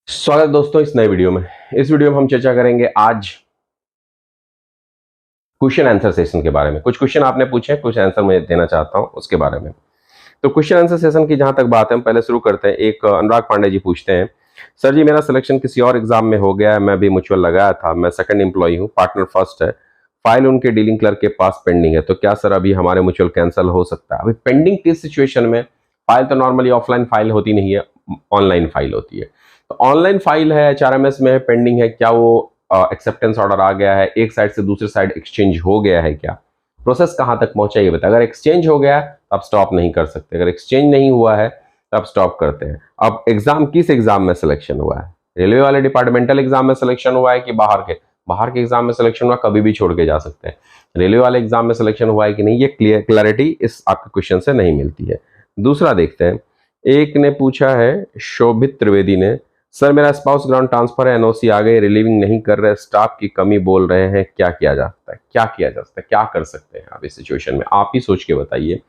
स्वागत दोस्तों इस नए वीडियो में। इस वीडियो में हम चर्चा करेंगे आज क्वेश्चन आंसर सेशन के बारे में। कुछ क्वेश्चन आपने पूछे हैं, कुछ आंसर मैं देना चाहता हूं उसके बारे में। तो क्वेश्चन आंसर सेशन की जहां तक बात है, हम पहले शुरू करते हैं। एक अनुराग पांडे जी पूछते हैं, सर जी मेरा सिलेक्शन किसी और एग्जाम में हो गया है, मैं भी म्यूचुअल लगाया था, मैं सेकंड एम्प्लॉय हूँ, पार्टनर फर्स्ट है, फाइल उनके डीलिंग क्लर्क के पास पेंडिंग है, तो क्या सर अभी हमारे म्यूचुअल कैंसिल हो सकता है? अभी पेंडिंग किस सिचुएशन में? फाइल तो नॉर्मली ऑफलाइन फाइल होती नहीं है, ऑनलाइन फाइल होती है। तो ऑनलाइन फाइल है, एचआरएमएस में है, पेंडिंग है, क्या वो एक्सेप्टेंस ऑर्डर आ गया है, एक साइड से दूसरी साइड एक्सचेंज हो गया है क्या? प्रोसेस कहां तक पहुंचा ये बता। अगर एक्सचेंज हो गया तब स्टॉप नहीं कर सकते, अगर एक्सचेंज नहीं हुआ है तब स्टॉप करते हैं। अब एग्जाम किस एग्जाम में सिलेक्शन हुआ है? रेलवे वाले डिपार्टमेंटल एग्जाम में सिलेक्शन हुआ है कि बाहर के एग्जाम में सिलेक्शन हुआ? कभी भी छोड़ के जा सकते हैं। रेलवे वाले एग्जाम में सिलेक्शन हुआ है कि नहीं, ये क्लैरिटी इस आपके क्वेश्चन से नहीं मिलती है। दूसरा देखते हैं, एक ने पूछा है, शोभित त्रिवेदी ने, सर मेरा स्पाउस ग्राउंड ट्रांसफर है, एनओसी आ गई, रिलीविंग नहीं कर रहे, स्टाफ की कमी बोल रहे हैं, क्या किया जा सकता है? क्या किया जा सकता है, क्या कर सकते हैं आप इस सिचुएशन में? आप ही सोच के बताइए।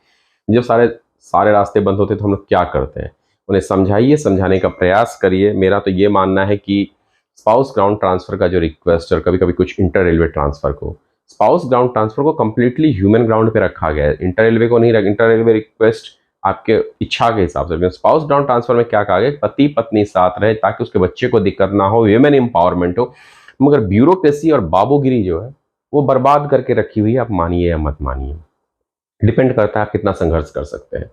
जब सारे सारे रास्ते बंद होते तो हम लोग क्या करते हैं? उन्हें समझाइए, समझाने का प्रयास करिए। मेरा तो ये मानना है कि स्पाउस ग्राउंड ट्रांसफर का जो रिक्वेस्ट, और कभी कभी कुछ इंटर रेलवे ट्रांसफर को, स्पाउस ग्राउंड ट्रांसफर को कंप्लीटली ह्यूमन ग्राउंड पे रखा गया है, इंटर रेलवे को नहीं रखा। इंटर रेलवे रिक्वेस्ट आपके इच्छा के हिसाब से। स्पाउस ग्राउंड ट्रांसफर में क्या कहा गया, पति पत्नी साथ रहे ताकि उसके बच्चे को दिक्कत ना हो, ह्यूमन एम्पावरमेंट हो। मगर ब्यूरोक्रेसी और बाबूगिरी जो है वो बर्बाद करके रखी हुई है, आप मानिए या मत मानिए, डिपेंड करता है आप कितना संघर्ष कर सकते हैं।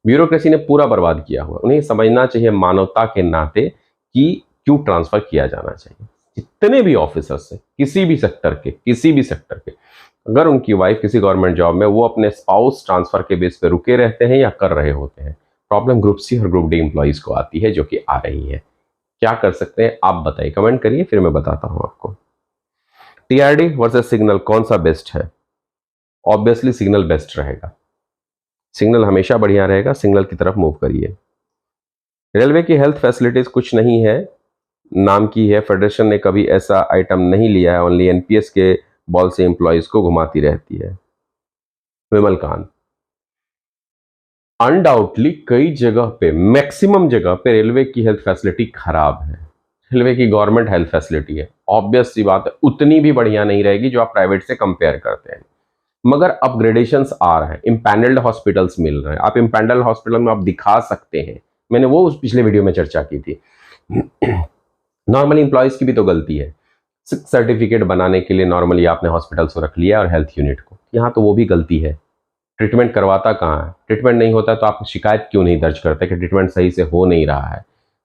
ब्यूरोक्रेसी ने पूरा बर्बाद किया हुआ। उन्हें समझना चाहिए मानवता के नाते कि क्यों ट्रांसफर किया जाना चाहिए। जितने भी ऑफिसर्स हैं, किसी भी सेक्टर के, अगर उनकी वाइफ किसी गवर्नमेंट जॉब में, वो अपने स्पाउस ट्रांसफर के बेस पे रुके रहते हैं या कर रहे होते हैं। प्रॉब्लम ग्रुप सी और ग्रुप डी एम्प्लॉइज को आती है, जो कि आ रही है। क्या कर सकते हैं आप बताइए, कमेंट करिए, फिर मैं बताता हूं आपको। टीआरडी वर्सेस सिग्नल कौन सा बेस्ट है? ऑब्वियसली सिग्नल बेस्ट रहेगा, सिग्नल हमेशा बढ़िया रहेगा, सिग्नल की तरफ मूव करिए। रेलवे की हेल्थ फैसिलिटीज कुछ नहीं है, नाम की है, फेडरेशन ने कभी ऐसा आइटम नहीं लिया है, ओनली एनपीएस के बॉल से एम्प्लॉइज को घुमाती रहती है। विमल कांत, अनडाउटली कई जगह पे, मैक्सिमम जगह पे रेलवे की हेल्थ फैसिलिटी खराब है। रेलवे की गवर्नमेंट हेल्थ फैसिलिटी है, ऑब्वियस सी बात है, उतनी भी बढ़िया नहीं रहेगी जो आप प्राइवेट से कंपेयर करते हैं। मगर अपग्रेडेशंस आ रहे हैं, इम्पैनल्ड हॉस्पिटल्स मिल रहे हैं, आप इम्पैनल्ड हॉस्पिटल में आप दिखा सकते हैं। मैंने वो उस पिछले वीडियो में चर्चा की थी। नॉर्मली इंप्लॉइज की भी तो गलती है, सर्टिफिकेट बनाने के लिए नॉर्मली आपने हॉस्पिटल्स को रख लिया और हेल्थ यूनिट को, यहाँ तो वो भी गलती है। ट्रीटमेंट करवाता कहाँ है? ट्रीटमेंट नहीं होता तो आप शिकायत क्यों नहीं दर्ज करते कि ट्रीटमेंट सही से हो नहीं रहा है?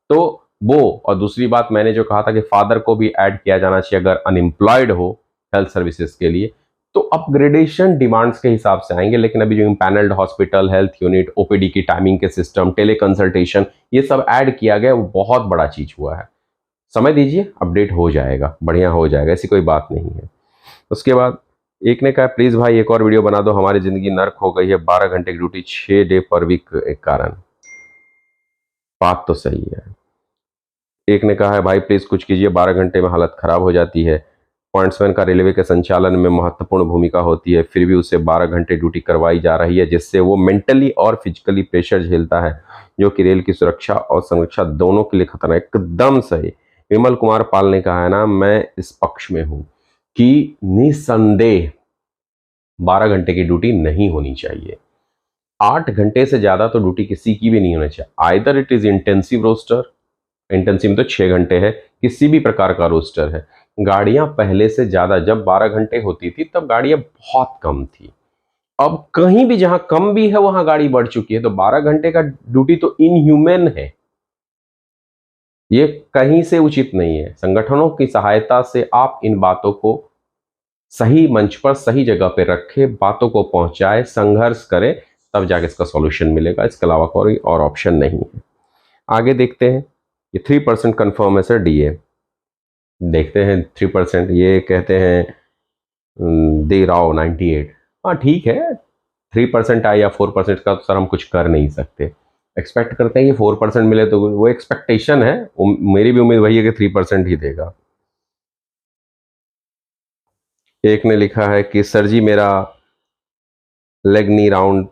तो वो, और दूसरी बात मैंने जो कहा था कि फादर को भी ऐड किया जाना चाहिए अगर अनएम्प्लॉयड हो हेल्थ सर्विसेज के लिए, तो अपग्रेडेशन डिमांड्स के हिसाब से आएंगे। लेकिन अभी जो empanelled hospital, health unit, OPD की टाइमिंग के सिस्टम, टेली कंसल्टेशन, ये सब ऐड किया गया, वो बहुत बड़ा चीज हुआ है। समय दीजिए, अपडेट हो जाएगा, बढ़िया हो जाएगा, ऐसी कोई बात नहीं है। उसके बाद एक ने कहा, प्लीज भाई एक और वीडियो बना दो, हमारी जिंदगी नर्क हो गई है, 12 घंटे की ड्यूटी, 6 डे पर वीक एक कारण। बात तो सही है। एक ने कहा है, भाई प्लीज कुछ कीजिए, 12 घंटे में हालत खराब हो जाती है। पॉइंट्समैन का रेलवे के संचालन में महत्वपूर्ण भूमिका होती है, फिर भी उसे 12 घंटे ड्यूटी करवाई जा रही है, जिससे वो मेंटली और फिजिकली प्रेशर झेलता है, जो कि रेल की सुरक्षा और संरक्षा दोनों के लिए खतरा है। एकदम सही। विमल कुमार पाल ने कहा है ना, मैं इस पक्ष में हूं कि निसंदेह 12 घंटे की ड्यूटी नहीं होनी चाहिए। 8 घंटे से ज्यादा तो ड्यूटी किसी की भी नहीं होनी चाहिए। Either it is intensive roster, intensive में तो 6 घंटे है, किसी भी प्रकार का रोस्टर है। गाड़ियां पहले से ज्यादा, जब 12 घंटे होती थी तब गाड़ियां बहुत कम थी। अब कहीं भी जहां कम भी है वहां गाड़ी बढ़ चुकी है, तो 12 घंटे का ड्यूटी तो इनह्यूमन है, ये कहीं से उचित नहीं है। संगठनों की सहायता से आप इन बातों को सही मंच पर, सही जगह पे रखे, बातों को पहुंचाए, संघर्ष करे, तब जाके इसका सॉल्यूशन मिलेगा। इसके अलावा कोई और ऑप्शन नहीं है। आगे देखते हैं, ये 3% कन्फर्म है सर डीए। देखते हैं 3%, ये कहते हैं दे राव 98। हाँ ठीक है, 3% आए या 4% का तो सर हम कुछ कर नहीं सकते। एक्सपेक्ट करते हैं कि 4% मिले, तो वो एक्सपेक्टेशन है, मेरी भी उम्मीद वही है कि 3% ही देगा। एक ने लिखा है कि सर जी मेरा लेग नी राउंड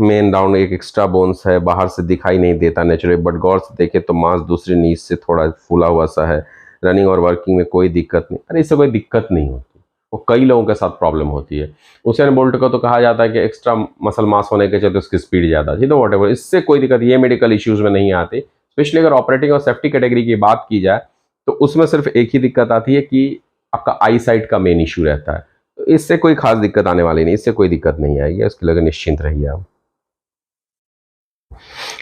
मेन राउंड एक एक्स्ट्रा बोन्स है, बाहर से दिखाई नहीं देता नेचुरली, बट गौर से देखें तो मांस दूसरी नीज से थोड़ा फूला हुआ सा है। रनिंग और वर्किंग में कोई दिक्कत नहीं। अरे इससे कोई दिक्कत नहीं होती, वो कई लोगों के साथ प्रॉब्लम होती है। उसेन बोल्ट को तो कहा जाता है कि एक्स्ट्रा मसल मास होने के चलते उसकी स्पीड ज़्यादा थी, तो वॉट एवर, इससे कोई दिक्कत, ये मेडिकल इश्यूज़ में नहीं आती। स्पेशली अगर ऑपरेटिंग और सेफ्टी कैटेगरी की बात की जाए तो उसमें सिर्फ एक ही दिक्कत आती है कि आपका आई साइट का मेन इशू रहता है। तो इससे कोई खास दिक्कत आने वाली नहीं, इससे कोई दिक्कत नहीं आएगी, उसके लिए निश्चिंत रहिए आप।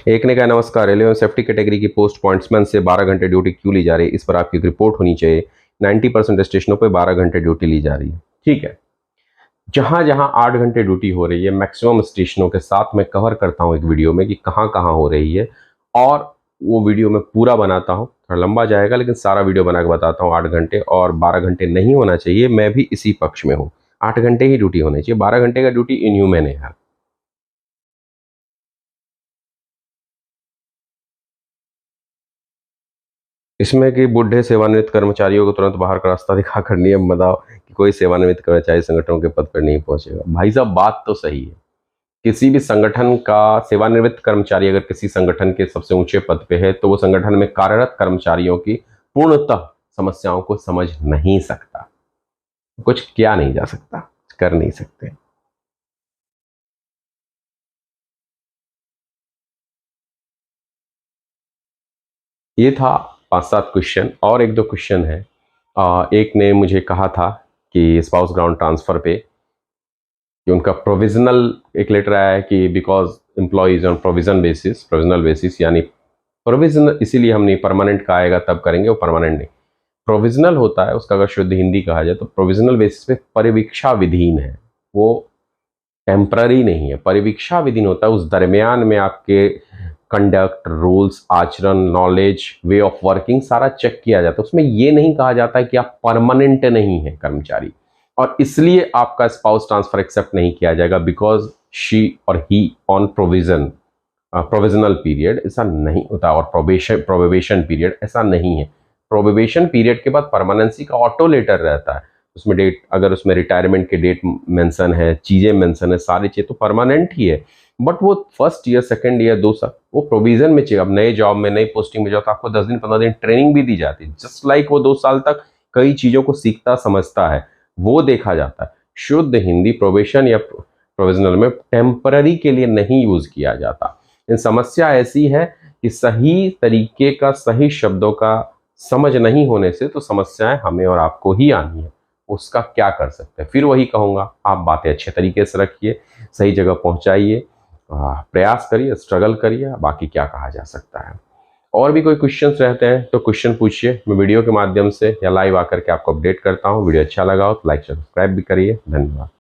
एक ने कहा, नमस्कार, रेलवे में सेफ्टी कैटेगरी की पोस्ट पॉइंट्समैन से 12 घंटे ड्यूटी क्यों ली जा रही है, इस पर आपकी एक रिपोर्ट होनी चाहिए। 90% स्टेशनों पर 12 घंटे ड्यूटी ली जा रही है। ठीक है, जहां जहां 8 घंटे ड्यूटी हो रही है मैक्सिमम स्टेशनों के साथ मैं कवर करता हूं एक वीडियो में कि कहां कहां हो रही है, और वो वीडियो मैं पूरा बनाता हूं, थोड़ा लंबा जाएगा लेकिन सारा वीडियो बना के बताता हूं। 8 घंटे और 12 घंटे नहीं होना चाहिए, मैं भी इसी पक्ष में हूं। 8 घंटे ही ड्यूटी होनी चाहिए, 12 घंटे का ड्यूटी इनह्यूमन है यार। इसमें कि बूढ़े सेवानिवृत्त कर्मचारियों को तुरंत बाहर का रास्ता दिखाकर नियम बनाओ कि कोई सेवानिवृत्त कर्मचारी संगठनों के पद पर नहीं पहुंचेगा। भाई साहब, बात तो सही है। किसी भी संगठन का सेवानिवृत्त कर्मचारी अगर किसी संगठन के सबसे ऊंचे पद पे है तो वो संगठन में कार्यरत कर्मचारियों की पूर्णतः समस्याओं को समझ नहीं सकता। कुछ किया नहीं जा सकता, कर नहीं सकते। ये था 5-7 क्वेश्चन, और एक दो क्वेश्चन है। एक ने मुझे कहा था कि स्पाउस ग्राउंड ट्रांसफर पे कि उनका प्रोविजनल एक लेटर आया है कि because employees on provisional basis, यानी प्रोविजनल इसीलिए हम नहीं, परमानेंट का आएगा तब करेंगे, वो परमानेंट नहीं, प्रोविजनल होता है। उसका अगर शुद्ध हिंदी कहा जाए तो प्रोविजनल बेसिस पे परिवीक्षा विधीन है, वो टेम्पररी नहीं है। परिवीक्षा विधीन होता है उस दरमियान में आपके कंडक्ट, रूल्स, आचरण, नॉलेज, वे ऑफ वर्किंग सारा चेक किया जाता है। उसमें ये नहीं कहा जाता है कि आप परमानेंट नहीं है कर्मचारी और इसलिए आपका स्पाउस ट्रांसफर एक्सेप्ट नहीं किया जाएगा बिकॉज शी और ही ऑन प्रोविजनल पीरियड। ऐसा नहीं होता। और प्रोबेशन पीरियड ऐसा नहीं है। प्रोबेशन पीरियड के बाद परमानेंसी का ऑटो लेटर रहता है, उसमें डेट, अगर उसमें रिटायरमेंट के डेट मेंशन है, चीज़ें मेंशन है, सारी चीज़ तो परमानेंट ही है। बट वो फर्स्ट ईयर, सेकंड ईयर, 2 साल वो प्रोविजन में चाहिए। अब नए जॉब में, नई पोस्टिंग में जाओ तो आपको 10 दिन 15 दिन ट्रेनिंग भी दी जाती है, जस्ट लाइक वो 2 साल तक कई चीज़ों को सीखता समझता है, वो देखा जाता है। शुद्ध हिंदी प्रोबेशन या प्रोविजनल में टेम्पररी के लिए नहीं यूज किया जाता। इन समस्या ऐसी है कि सही तरीके का, सही शब्दों का समझ नहीं होने से तो समस्याएं हमें और आपको ही आनी है। उसका क्या कर सकते हैं? फिर वही कहूँगा, आप बातें अच्छे तरीके से रखिए, सही जगह पहुँचाइए, प्रयास करिए, स्ट्रगल करिए, बाकी क्या कहा जा सकता है। और भी कोई क्वेश्चंस रहते हैं तो क्वेश्चन पूछिए, मैं वीडियो के माध्यम से या लाइव आकर के आपको अपडेट करता हूँ। वीडियो अच्छा लगा हो तो लाइक सब्सक्राइब भी करिए। धन्यवाद।